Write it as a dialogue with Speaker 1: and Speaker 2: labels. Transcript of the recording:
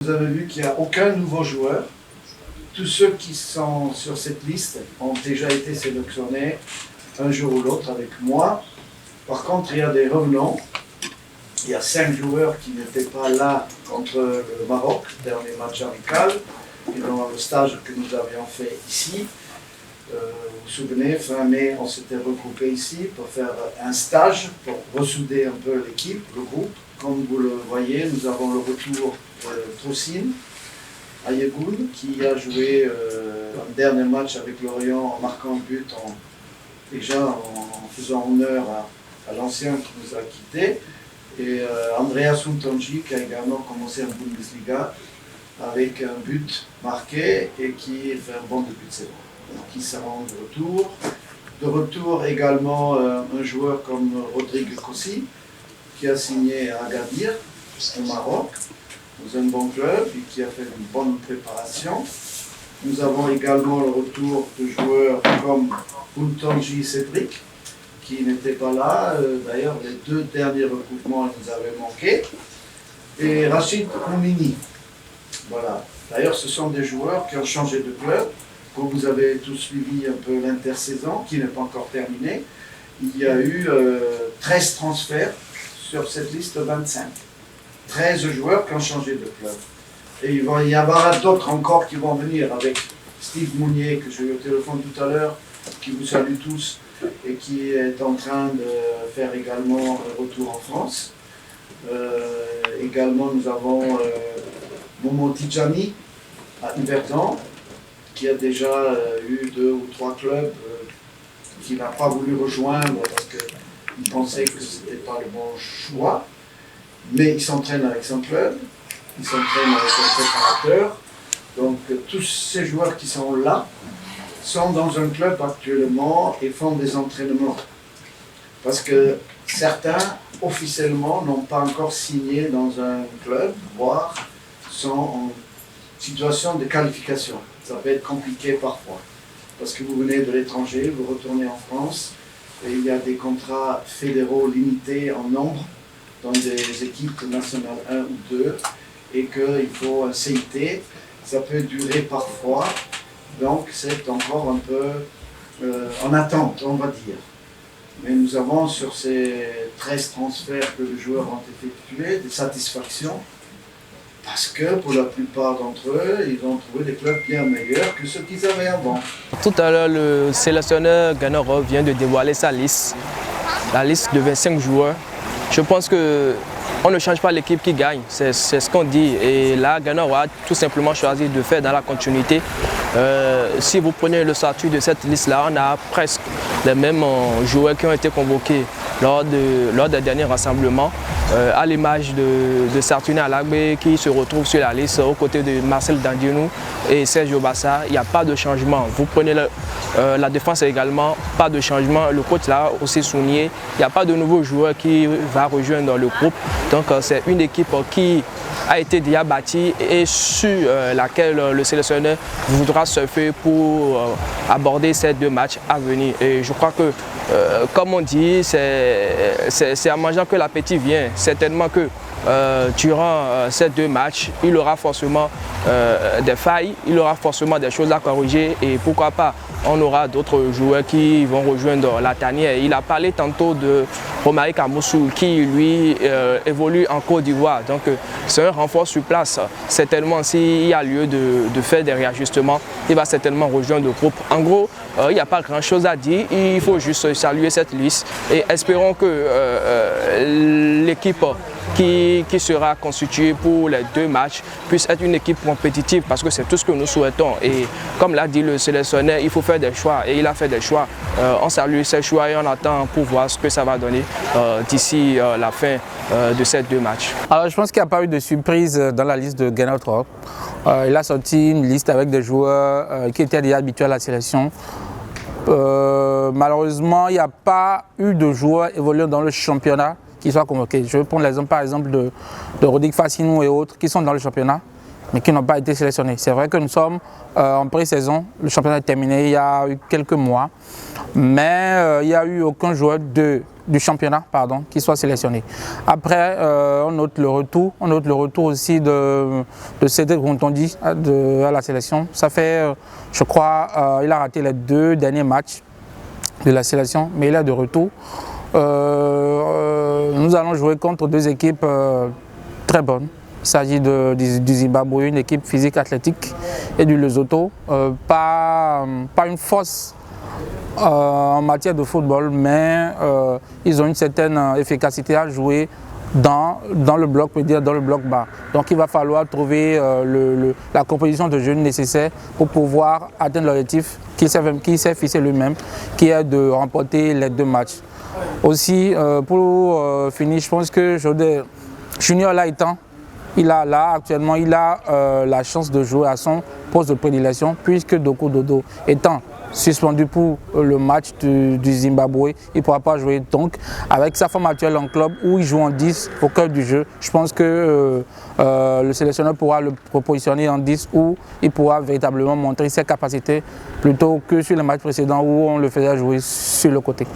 Speaker 1: Vous avez vu qu'il n'y a aucun nouveau joueur. Tous ceux qui sont sur cette liste ont déjà été sélectionnés un jour ou l'autre avec moi. Par contre, il y a des revenants. Il y a 5 joueurs qui n'étaient pas là contre le Maroc, dernier match amical, et dans le stage que nous avions fait ici. Vous vous souvenez, fin mai, on s'était regroupés ici pour faire un stage, pour ressouder un peu l'équipe, le groupe. Comme vous le voyez, nous avons le retour de Troussine Ayegoun, qui a joué un dernier match avec Lorient en marquant un but, déjà en faisant honneur à l'ancien qui nous a quittés. Et Andrea Suntonji, qui a également commencé en Bundesliga avec un but marqué et qui fait un bon début de saison. Donc il sera de retour. De retour également un joueur comme Rodrigue Kossi, qui a signé à Agadir, au Maroc, dans un bon club et qui a fait une bonne préparation. Nous avons également le retour de joueurs comme Puntonji Cédric, qui n'était pas là. D'ailleurs, les 2 derniers recoupements nous avaient manqué. Et Rachid Moumini. Voilà. D'ailleurs, ce sont des joueurs qui ont changé de club. Comme vous avez tous suivi un peu l'intersaison, qui n'est pas encore terminée, il y a eu 13 transferts sur cette liste 25. 13 joueurs qui ont changé de club. Et il va y avoir d'autres encore qui vont venir avec Steve Mounier, que j'ai eu au téléphone tout à l'heure, qui vous salue tous, et qui est en train de faire également un retour en France. Également, nous avons Momo Tidjani à Yverdon, qui a déjà eu 2 ou 3 clubs qu'il n'a pas voulu rejoindre parce qu'il pensait que ce n'était pas le bon choix. Mais il s'entraîne avec son club, il s'entraîne avec son préparateur. Donc tous ces joueurs qui sont là sont dans un club actuellement et font des entraînements. Parce que certains, officiellement, n'ont pas encore signé dans un club, voire sont en situation de qualification. Ça peut être compliqué parfois. Parce que vous venez de l'étranger, vous retournez en France, et il y a des contrats fédéraux limités en nombre dans des équipes nationales 1 ou 2, et qu'il faut un CIT. Ça peut durer parfois. Donc c'est encore un peu en attente, on va dire. Mais nous avons sur ces 13 transferts que les joueurs ont effectués des satisfactions parce que pour la plupart d'entre eux, ils ont trouvé des clubs bien meilleurs que ceux qu'ils avaient avant.
Speaker 2: Tout à l'heure, le sélectionneur Ganoro vient de dévoiler sa liste, la liste de 25 joueurs. Je pense qu'on ne change pas l'équipe qui gagne, c'est ce qu'on dit. Et là, Ganoro a tout simplement choisi de faire dans la continuité. Si vous prenez le statut de cette liste-là, on a presque les mêmes joueurs qui ont été convoqués lors des derniers rassemblements, à l'image de Sartuné Alagbe qui se retrouve sur la liste aux côtés de Marcel Dandienou et Sergio Bassa. Il n'y a pas de changement. Vous prenez la défense également, pas de changement. Le coach l'a aussi souligné, il n'y a pas de nouveau joueur qui va rejoindre le groupe. Donc c'est une équipe qui a été déjà bâtie et sur laquelle le sélectionneur voudra surfer pour aborder ces 2 matchs à venir. Et je crois que, comme on dit, c'est en mangeant que l'appétit vient. Certainement que durant ces 2 matchs, il aura forcément des failles, il aura forcément des choses à corriger et pourquoi pas, on aura d'autres joueurs qui vont rejoindre la tanière. Il a parlé tantôt de Romaric Amoussou qui lui évolue en Côte d'Ivoire. Donc c'est un renfort sur place. Certainement s'il y a lieu de faire des réajustements, il va certainement rejoindre le groupe. En gros, il n'y a pas grand chose à dire, il faut juste saluer cette liste et espérons que l'équipe qui sera constituée pour les 2 matchs puisse être une équipe compétitive parce que c'est tout ce que nous souhaitons. Et comme l'a dit le sélectionneur, il faut faire des choix et il a fait des choix. On salue ces choix et on attend pour voir ce que ça va donner d'ici la fin de ces 2 matchs.
Speaker 3: Alors je pense qu'il n'y a pas eu de surprise dans la liste de Ganotro. Il a sorti une liste avec des joueurs qui étaient déjà habitués à la sélection. Malheureusement, il n'y a pas eu de joueurs évoluant dans le championnat qui soient convoqués. Je vais prendre l'exemple par exemple de Rodrigue Fassinou et autres qui sont dans le championnat mais qui n'ont pas été sélectionnés. C'est vrai que nous sommes en pré-saison, le championnat est terminé il y a eu quelques mois, mais il n'y a eu aucun joueur de du championnat, pardon, qui soit sélectionné. Après, on note le retour aussi de Cédric Rontondi à la sélection. Ça fait, je crois, il a raté les 2 derniers matchs de la sélection, mais il est de retour. Nous allons jouer contre 2 équipes très bonnes. Il s'agit du Zimbabwe, une équipe physique athlétique, et du Lesotho. Pas une force en matière de football, mais ils ont une certaine efficacité à jouer dans le bloc, peut dire dans le bloc bas. Donc il va falloir trouver la composition de jeu nécessaire pour pouvoir atteindre l'objectif qu'il s'est fixé lui-même, qui est de remporter les 2 matchs. Aussi, pour finir, je pense que Junior Laitan, actuellement, il a la chance de jouer à son poste de prédilection, puisque Doku Dodo étant suspendu pour le match du Zimbabwe, il ne pourra pas jouer. Donc, avec sa forme actuelle en club, où il joue en 10 au cœur du jeu, je pense que le sélectionneur pourra le propositionner en 10, où il pourra véritablement montrer ses capacités, plutôt que sur les matchs précédents où on le faisait jouer sur le côté.